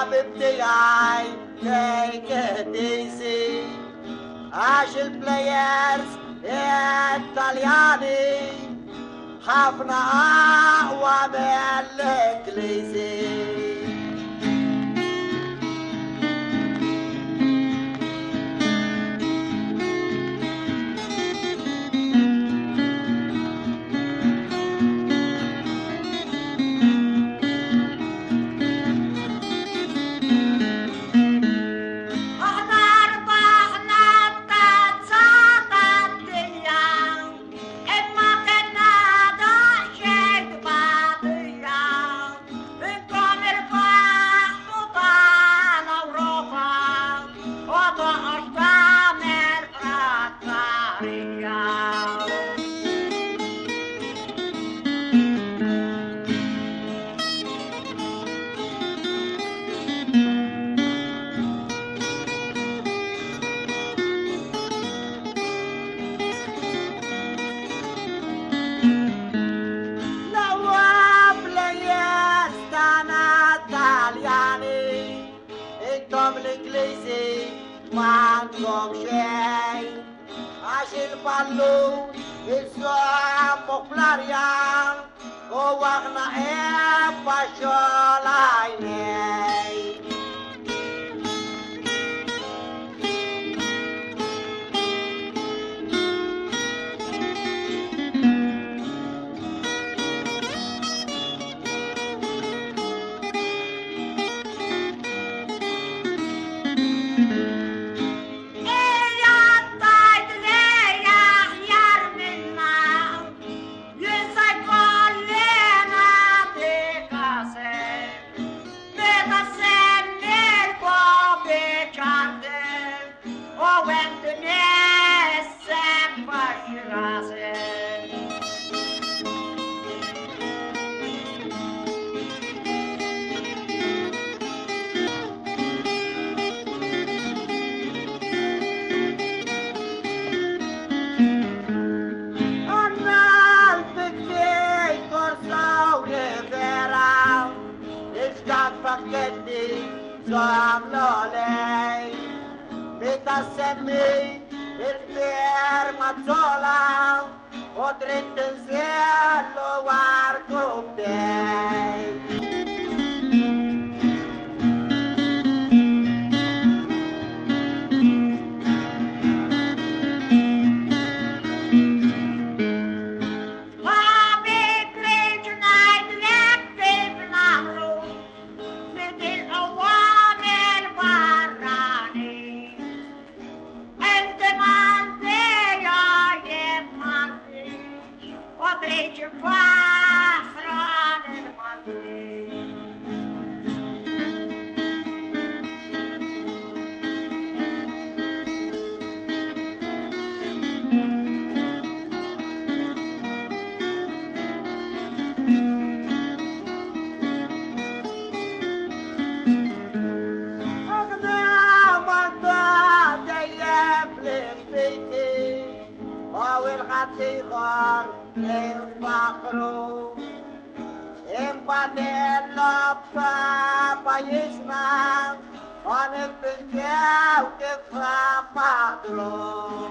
حبيبتي عاي كديسي عاش البلايرز الطلياني حفنا أقوى من الإنجليزي الانجليزي ما عندهم شيء عشان بالو الزعم مقلاريان ووغنا ايه باشول عيني Lolei, vita semmi il fermazzola, o dritto in cielo guardo te. Tigar el pájaro empate la papaísna con el penqueo que fue padrón.